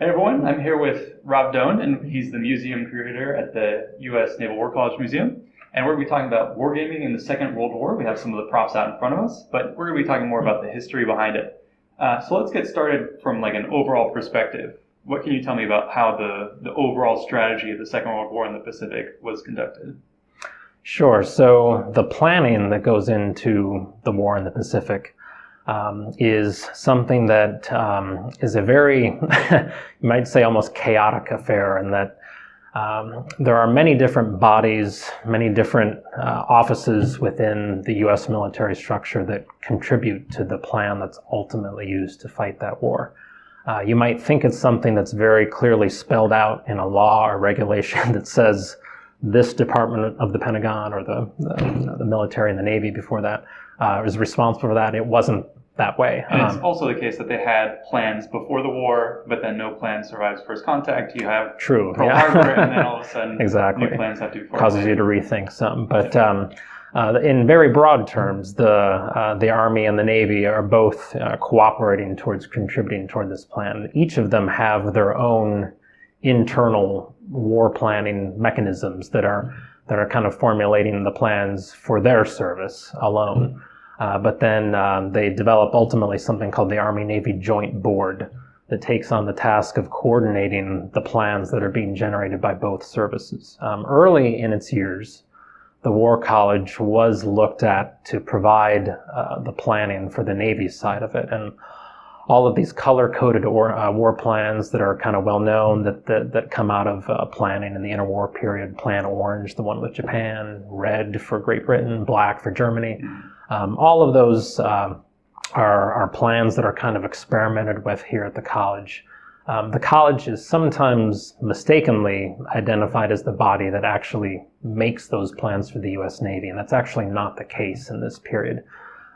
Hey everyone, I'm here with Rob Doane, and he's the museum curator at the US Naval War College Museum. And we're going to be talking about wargaming in the Second World War. We have some of the props out in front of us, but we're going to be talking more about the history behind it. So let's get started from like an overall perspective. What can you tell me about how the overall strategy of the Second World War in the Pacific was conducted? Sure. So the planning that goes into the war in the Pacific is something that is a very, you might say, almost chaotic affair, in that there are many different bodies, many different offices within the U.S. military structure that contribute to the plan that's ultimately used to fight that war. You might think it's something that's very clearly spelled out in a law or regulation that says this department of the Pentagon or the military and the Navy before that is responsible for that. It wasn't that way. And it's also the case that they had plans before the war, but then no plan survives first contact. You have True, Pearl Harbor, and then all of a sudden exactly. new plans have to be formulated. Causes you to rethink some. But in very broad terms, the Army and the Navy are both cooperating towards contributing toward this plan. Each of them have their own internal war planning mechanisms that are kind of formulating the plans for their service alone. But then they develop ultimately something called the Army-Navy Joint Board that takes on the task of coordinating the plans that are being generated by both services. Early in its years, the War College was looked at to provide the planning for the Navy side of it. And all of these color-coded war plans that are kind of well-known that come out of planning in the interwar period. Plan Orange, the one with Japan; Red for Great Britain; Black for Germany. All of those are plans that are kind of experimented with here at the college. The college is sometimes mistakenly identified as the body that actually makes those plans for the U.S. Navy, and that's actually not the case in this period.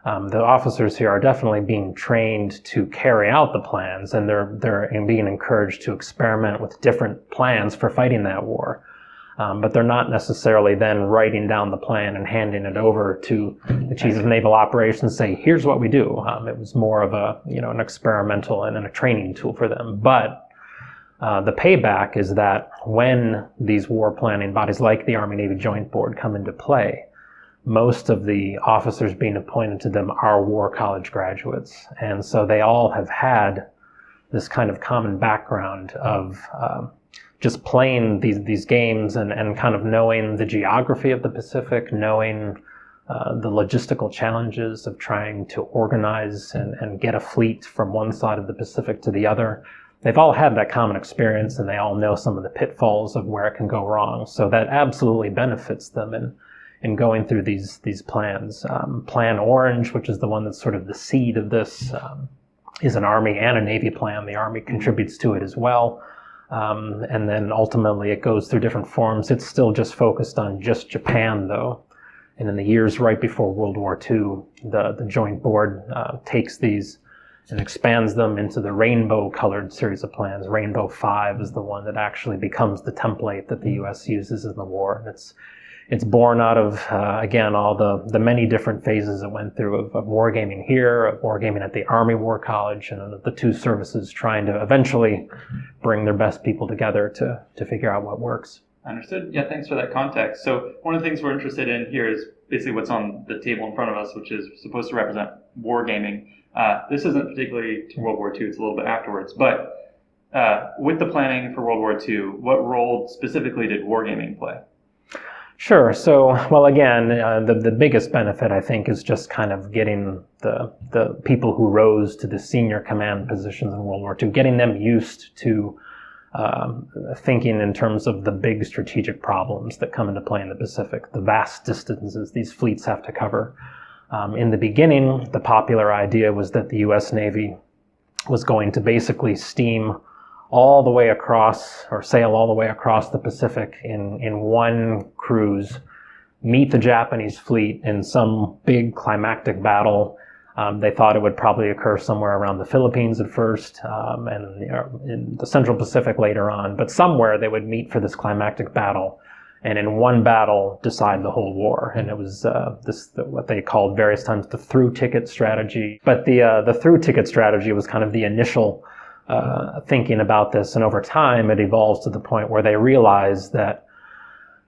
The officers here are definitely being trained to carry out the plans, and they're being encouraged to experiment with different plans for fighting that war. But they're not necessarily then writing down the plan and handing it over to the chief of naval operations, say, here's what we do. It was more of an experimental and a training tool for them. But the payback is that when these war planning bodies like the Army-Navy Joint Board come into play, most of the officers being appointed to them are War College graduates. And so they all have had this kind of common background of just playing these games and kind of knowing the geography of the Pacific, knowing the logistical challenges of trying to organize and get a fleet from one side of the Pacific to the other. They've all had that common experience, and they all know some of the pitfalls of where it can go wrong. So that absolutely benefits them in going through these plans. Plan Orange, which is the one that's sort of the seed of this, is an Army and a Navy plan. The Army contributes to it as well. And then ultimately it goes through different forms. It's still just focused on just Japan, though. And in the years right before World War II, the Joint Board takes these and expands them into the rainbow-colored series of plans. Rainbow 5 is the one that actually becomes the template that the U.S. uses in the war. And it's born out of, again, all the many different phases it went through of wargaming here, of wargaming at the Army War College, and the two services trying to eventually bring their best people together to figure out what works. Understood. Yeah, thanks for that context. So one of the things we're interested in here is basically what's on the table in front of us, which is supposed to represent wargaming. This isn't particularly to World War II, it's a little bit afterwards, but with the planning for World War II, what role specifically did wargaming play? Sure. So, well, again, the biggest benefit, I think, is just kind of getting the people who rose to the senior command positions in World War II, getting them used to thinking in terms of the big strategic problems that come into play in the Pacific, the vast distances these fleets have to cover. In the beginning, the popular idea was that the U.S. Navy was going to basically steam all the way across, or sail all the way across the Pacific in one cruise, meet the Japanese fleet in some big climactic battle. They thought it would probably occur somewhere around the Philippines at first, and in the Central Pacific later on. But somewhere they would meet for this climactic battle, and in one battle decide the whole war. And it was what they called various times the through ticket strategy. But the through ticket strategy was kind of the initial thinking about this, and over time it evolves to the point where they realize that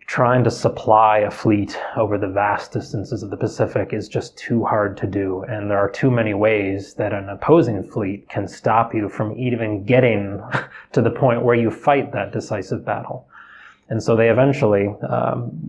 trying to supply a fleet over the vast distances of the Pacific is just too hard to do, and there are too many ways that an opposing fleet can stop you from even getting to the point where you fight that decisive battle. And so they eventually,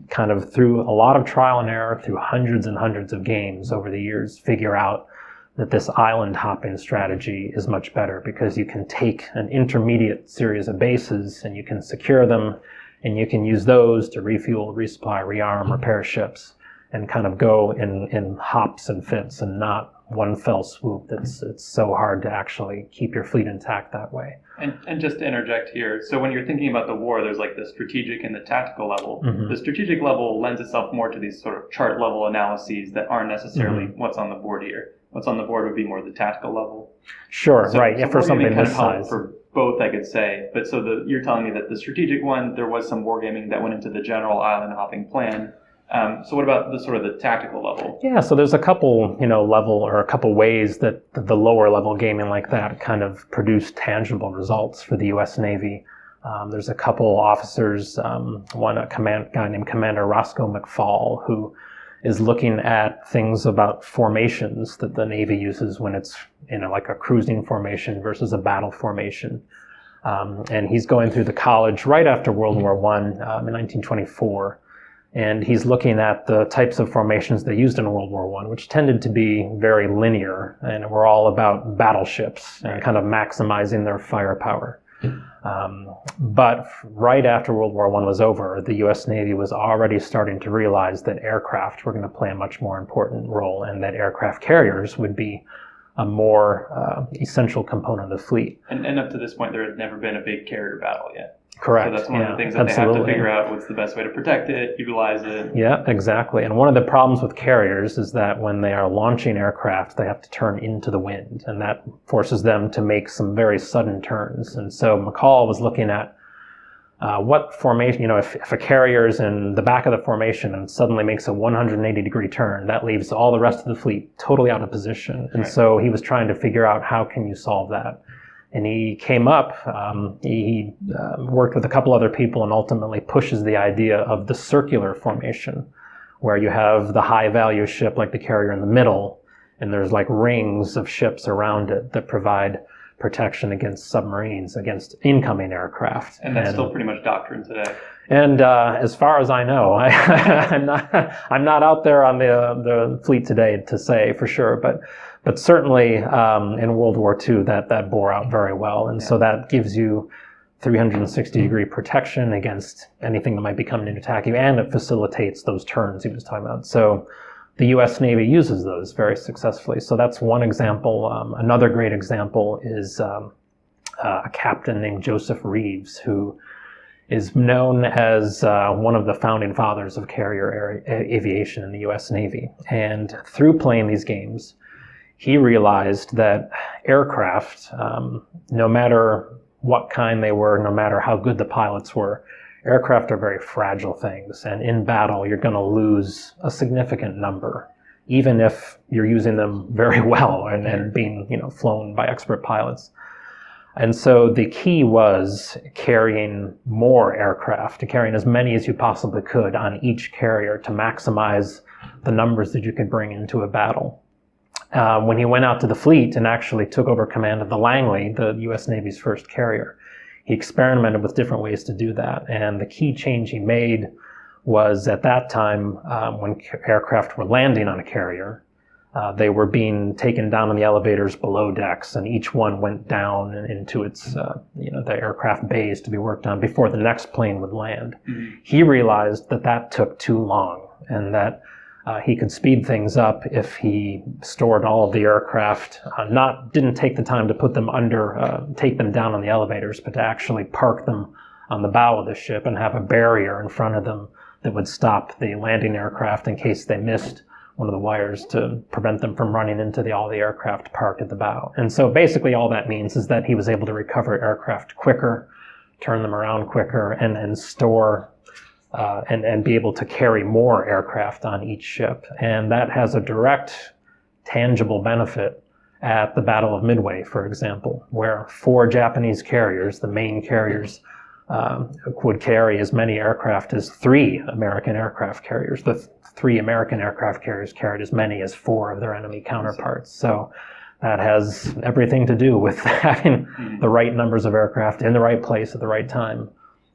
kind of through a lot of trial and error, through hundreds and hundreds of games over the years, figure out that this island hopping strategy is much better, because you can take an intermediate series of bases and you can secure them, and you can use those to refuel, resupply, rearm, repair ships, and kind of go in hops and fits and not one fell swoop. It's so hard to actually keep your fleet intact that way. And just to interject here, so when you're thinking about the war, there's like the strategic and the tactical level. Mm-hmm. The strategic level lends itself more to these sort of chart level analyses that aren't necessarily Mm-hmm. what's on the board here. What's on the board would be more the tactical level. Sure, So, right. so For wargaming something kind this of helped size. for both, I could say. But so you're telling me that the strategic one, there was some wargaming that went into the general island hopping plan. So what about the sort of the tactical level? Yeah, so there's a couple, level or a couple ways that the lower level gaming like that kind of produced tangible results for the U.S. Navy. There's a couple officers, one a guy named Commander Roscoe McFall, who is looking at things about formations that the Navy uses when it's like a cruising formation versus a battle formation. And he's going through the college right after World War I in 1924. And he's looking at the types of formations they used in World War I, which tended to be very linear and were all about battleships and kind of maximizing their firepower. But right after World War I was over, the U.S. Navy was already starting to realize that aircraft were going to play a much more important role, and that aircraft carriers would be a more essential component of the fleet. And up to this point, there had never been a big carrier battle yet. Correct. So that's one of the things that absolutely. they have to figure out what's the best way to protect it, utilize it. Yeah, exactly. And one of the problems with carriers is that when they are launching aircraft, they have to turn into the wind, and that forces them to make some very sudden turns. And so McCall was looking at what formation, if a carrier is in the back of the formation and suddenly makes a 180-degree turn, that leaves all the rest of the fleet totally out of position. And so he was trying to figure out, how can you solve that? And he came up, he worked with a couple other people and ultimately pushes the idea of the circular formation, where you have the high value ship like the carrier in the middle, and there's like rings of ships around it that provide protection against submarines, against incoming aircraft. And that's still pretty much doctrine today. And as far as I know, I'm not out there on the fleet today to say for sure, but certainly in World War II that bore out very well. And so that gives you 360-degree protection against anything that might be coming in to attack you, and it facilitates those turns he was talking about. So the U.S. Navy uses those very successfully. So that's one example. Another great example is a captain named Joseph Reeves, who is known as one of the founding fathers of carrier aviation in the U.S. Navy. And through playing these games, he realized that aircraft, no matter what kind they were, no matter how good the pilots were, aircraft are very fragile things. And in battle, you're going to lose a significant number, even if you're using them very well and being flown by expert pilots. And so the key was carrying more aircraft, carrying as many as you possibly could on each carrier to maximize the numbers that you could bring into a battle. When he went out to the fleet and actually took over command of the Langley, the U.S. Navy's first carrier, he experimented with different ways to do that. And the key change he made was, at that time, when aircraft were landing on a carrier, they were being taken down on the elevators below decks, and each one went down into its, the aircraft bays to be worked on before the next plane would land. Mm-hmm. He realized that took too long, and that he could speed things up if he stored all of the aircraft, didn't take the time to put them take them down on the elevators, but to actually park them on the bow of the ship and have a barrier in front of them that would stop the landing aircraft in case they missed one of the wires, to prevent them from running into all the aircraft parked at the bow. And so basically all that means is that he was able to recover aircraft quicker, turn them around quicker, and store and be able to carry more aircraft on each ship. And that has a direct, tangible benefit at the Battle of Midway, for example, where 4 Japanese carriers, the main carriers, would carry as many aircraft as 3 American aircraft carriers. The 3 American aircraft carriers carried as many as 4 of their enemy counterparts. So that has everything to do with having the right numbers of aircraft in the right place at the right time,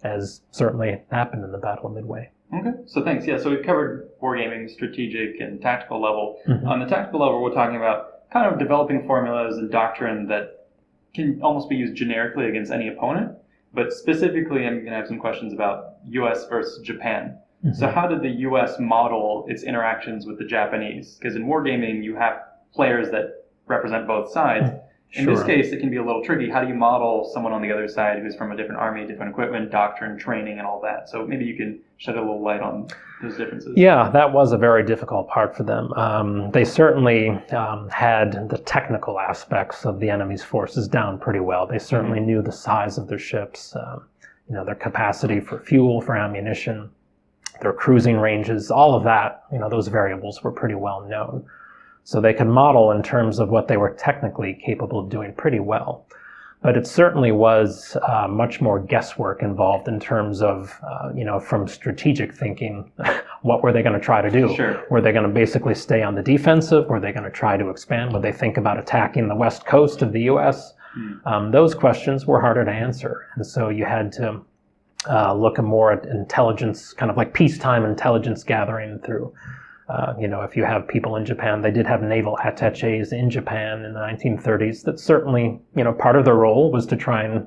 as certainly happened in the Battle of Midway. Okay, so thanks. Yeah, so we've covered wargaming, strategic, and tactical level. On the tactical level, we're talking about kind of developing formulas and doctrine that can almost be used generically against any opponent. But specifically, I'm going to have some questions about U.S. versus Japan. So how did the U.S. model its interactions with the Japanese? Because in wargaming, you have players that represent both sides. In this case, it can be a little tricky. How do you model someone on the other side who's from a different army, different equipment, doctrine, training, and all that? So maybe you can shed a little light on those differences. Yeah, that was a very difficult part for them. They certainly had the technical aspects of the enemy's forces down pretty well. They certainly knew the size of their ships, their capacity for fuel, for ammunition, their cruising ranges, all of that, those variables were pretty well known. So they could model in terms of what they were technically capable of doing pretty well. But it certainly was much more guesswork involved in terms of, from strategic thinking, what were they going to try to do? Sure. Were they going to basically stay on the defensive? Were they going to try to expand? Would they think about attacking the west coast of the U.S.? Those questions were harder to answer. And so you had to look more at intelligence, kind of like peacetime intelligence gathering through if you have people in Japan, they did have naval attaches in Japan in the 1930s that certainly, part of their role was to try and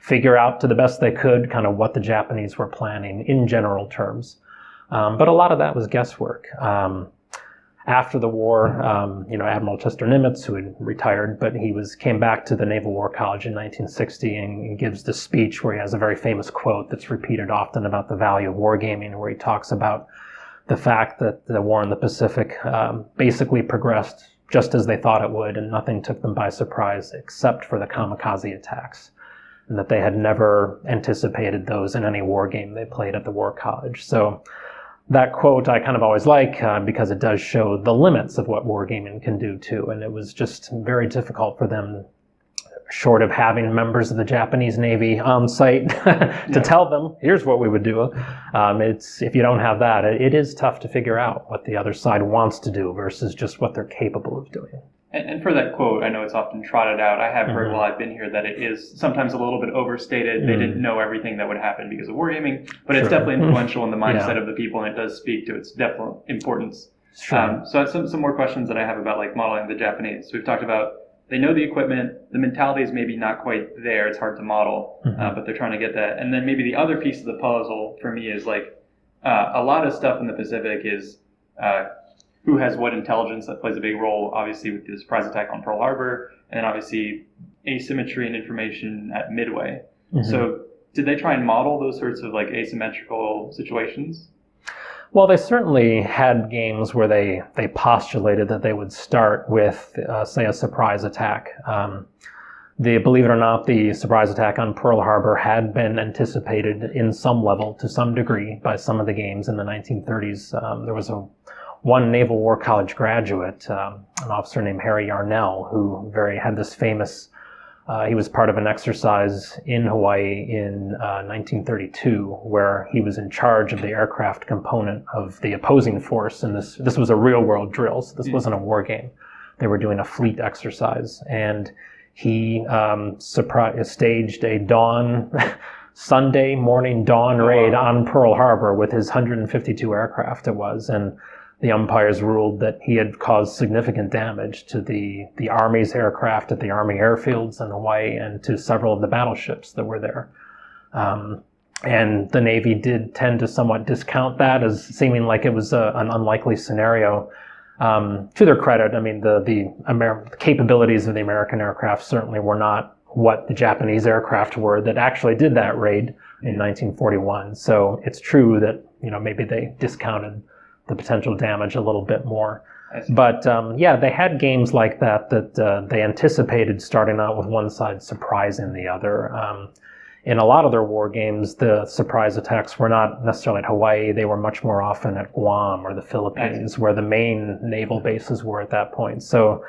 figure out to the best they could kind of what the Japanese were planning in general terms. But a lot of that was guesswork. After the war, Admiral Chester Nimitz, who had retired, but he came back to the Naval War College in 1960 and gives this speech where he has a very famous quote that's repeated often about the value of wargaming, where he talks about the fact that the war in the Pacific basically progressed just as they thought it would, and nothing took them by surprise except for the kamikaze attacks, and that they had never anticipated those in any war game they played at the War College. So that quote I kind of always like because it does show the limits of what wargaming can do too, and it was just very difficult for them, short of having members of the Japanese Navy on site to tell them, here's what we would do. If you don't have that, it is tough to figure out what the other side wants to do versus just what they're capable of doing. And for that quote, I know it's often trotted out. I have heard while I've been here that it is sometimes a little bit overstated. They didn't know everything that would happen because of wargaming, but it's definitely influential in the mindset of the people, and it does speak to its definite importance. So I have some more questions that I have about like modeling the Japanese. So we've talked about they know the equipment, the mentality is maybe not quite there, it's hard to model, but they're trying to get that. And then maybe the other piece of the puzzle for me is like a lot of stuff in the Pacific is who has what intelligence. That plays a big role, obviously, with the surprise attack on Pearl Harbor, and then obviously asymmetry in information at Midway. So did they try and model those sorts of like asymmetrical situations? Well, they certainly had games where they postulated that they would start with, say, a surprise attack. Believe it or not, the surprise attack on Pearl Harbor had been anticipated in some level, to some degree, by some of the games in the 1930s. There was one Naval War College graduate, an officer named Harry Yarnell, who had this famous he was part of an exercise in Hawaii in 1932 where he was in charge of the aircraft component of the opposing force. And this was a real-world drill, so this wasn't a war game. They were doing a fleet exercise. And he staged a Sunday morning dawn raid on Pearl Harbor with his 152 aircraft it was. And the umpires ruled that he had caused significant damage to the Army's aircraft at the Army airfields in Hawaii and to several of the battleships that were there. And the Navy did tend to somewhat discount that as seeming like it was an unlikely scenario. To their credit, I mean, the capabilities of the American aircraft certainly were not what the Japanese aircraft were that actually did that raid in 1941. So it's true that, maybe they discounted the potential damage a little bit more. But they had games like that they anticipated starting out with one side surprising the other. In a lot of their war games, the surprise attacks were not necessarily at Hawaii. They were much more often at Guam or the Philippines, where the main naval bases were at that point. So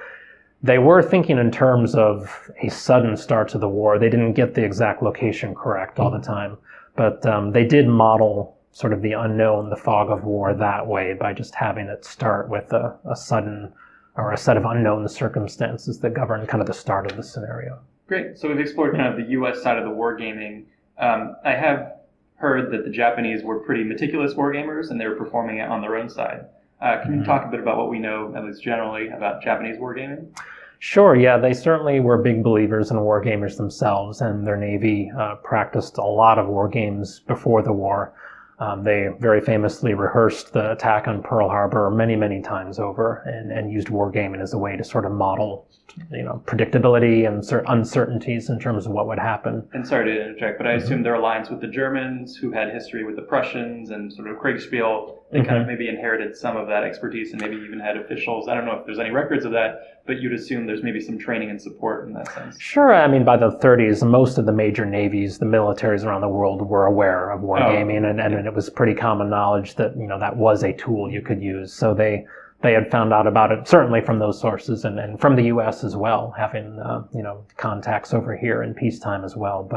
They were thinking in terms of a sudden start to the war. They didn't get the exact location correct all the time, but they did model sort of the unknown, the fog of war that way by just having it start with a sudden or a set of unknown circumstances that govern kind of the start of the scenario. Great. So we've explored kind of the U.S. side of the wargaming. I have heard that the Japanese were pretty meticulous wargamers and they were performing it on their own side. Can you talk a bit about what we know, at least generally, about Japanese wargaming? Sure, yeah, they certainly were big believers in wargamers themselves, and their Navy practiced a lot of war games before the war. They very famously rehearsed the attack on Pearl Harbor many, many times over and used wargaming as a way to sort of model, predictability and uncertainties in terms of what would happen. And sorry to interject, but I assume their alliance with the Germans, who had history with the Prussians and sort of Kriegspiel, they kind of maybe inherited some of that expertise and maybe even had officials. I don't know if there's any records of that, but you'd assume there's maybe some training and support in that sense. Sure. I mean, by the 30s, most of the major navies, the militaries around the world were aware of wargaming, and it was pretty common knowledge that, that was a tool you could use. So they had found out about it, certainly from those sources and from the U.S. as well, having, contacts over here in peacetime as well.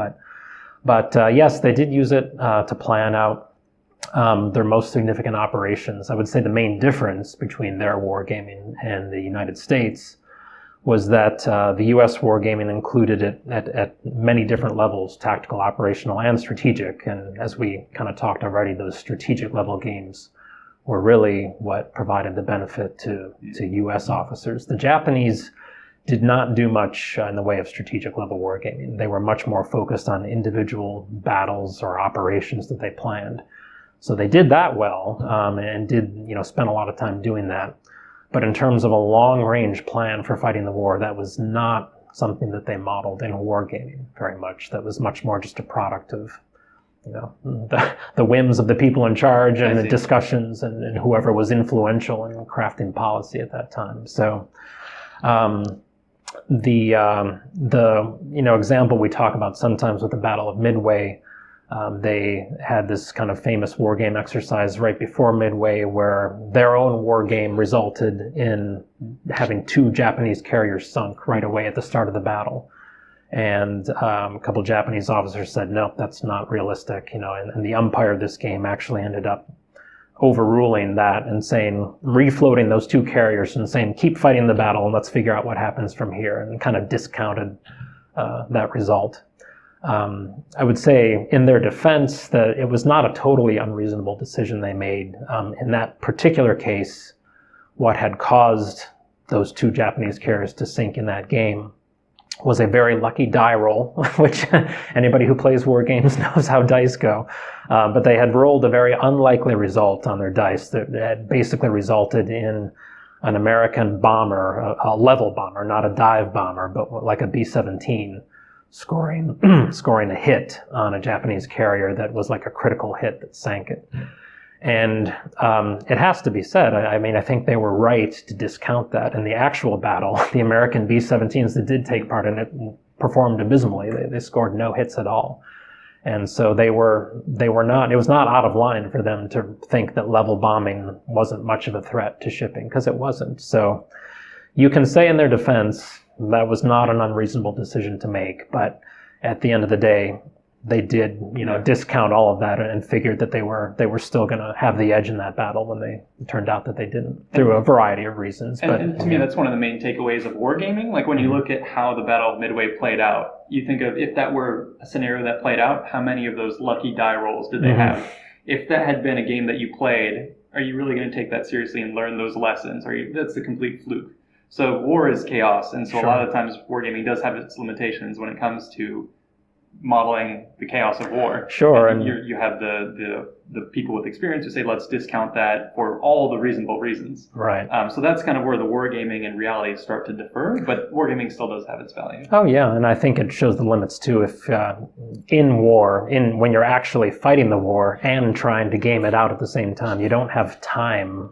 But yes, they did use it to plan out their most significant operations. I would say the main difference between their wargaming and the United States was that the U.S. wargaming included it at many different levels, tactical, operational, and strategic. And as we kind of talked already, those strategic level games were really what provided the benefit to U.S. officers. The Japanese did not do much in the way of strategic level wargaming. They were much more focused on individual battles or operations that they planned. So they did that well, and did, spend a lot of time doing that. But in terms of a long-range plan for fighting the war, that was not something that they modeled in wargaming very much. That was much more just a product of, the whims of the people in charge and the discussions and whoever was influential in crafting policy at that time. So the example we talk about sometimes with the Battle of Midway, they had this kind of famous war game exercise right before Midway where their own war game resulted in having 2 Japanese carriers sunk right away at the start of the battle. And a couple Japanese officers said, no, that's not realistic, and the umpire of this game actually ended up overruling that and saying, refloating those 2 carriers and saying, keep fighting the battle and let's figure out what happens from here, and kind of discounted that result. I would say in their defense that it was not a totally unreasonable decision they made. In that particular case, what had caused those 2 Japanese carriers to sink in that game was a very lucky die roll, which anybody who plays war games knows how dice go. But they had rolled a very unlikely result on their dice that had basically resulted in an American bomber, a level bomber, not a dive bomber, but like a B-17, scoring a hit on a Japanese carrier that was like a critical hit that sank it. And it has to be said, I think they were right to discount that. In the actual battle, the American B-17s that did take part in it performed abysmally. They scored no hits at all. And so it was not out of line for them to think that level bombing wasn't much of a threat to shipping, because it wasn't. So you can say in their defense, that was not an unreasonable decision to make, but at the end of the day, they did, discount all of that and figured that they were still going to have the edge in that battle when it turned out that they didn't, through a variety of reasons. And to me, that's one of the main takeaways of wargaming. Like when you look at how the Battle of Midway played out, you think of if that were a scenario that played out, how many of those lucky die rolls did they have? If that had been a game that you played, are you really going to take that seriously and learn those lessons? That's a complete fluke. So war is chaos, and so a lot of times wargaming does have its limitations when it comes to modeling the chaos of war. Sure. And you have the people with experience who say, let's discount that for all the reasonable reasons. Right. So that's kind of where the wargaming and reality start to differ, but wargaming still does have its value. Oh yeah, and I think it shows the limits too. If when you're actually fighting the war and trying to game it out at the same time, you don't have time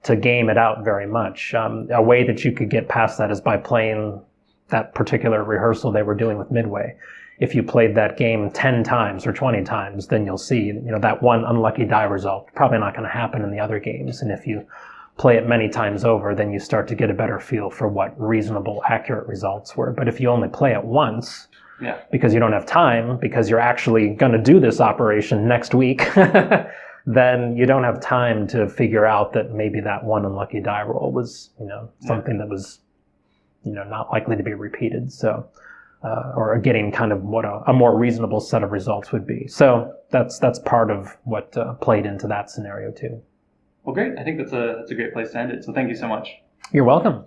to game it out very much. A way that you could get past that is by playing that particular rehearsal they were doing with Midway. If you played that game 10 times or 20 times, then you'll see, that one unlucky die result probably not going to happen in the other games. And if you play it many times over, then you start to get a better feel for what reasonable, accurate results were. But if you only play it once, because you don't have time, because you're actually going to do this operation next week, then you don't have time to figure out that maybe that one unlucky die roll was, something that was, not likely to be repeated. So, or getting kind of what a more reasonable set of results would be. So that's part of what played into that scenario too. Well, great. I think that's a great place to end it. So thank you so much. You're welcome.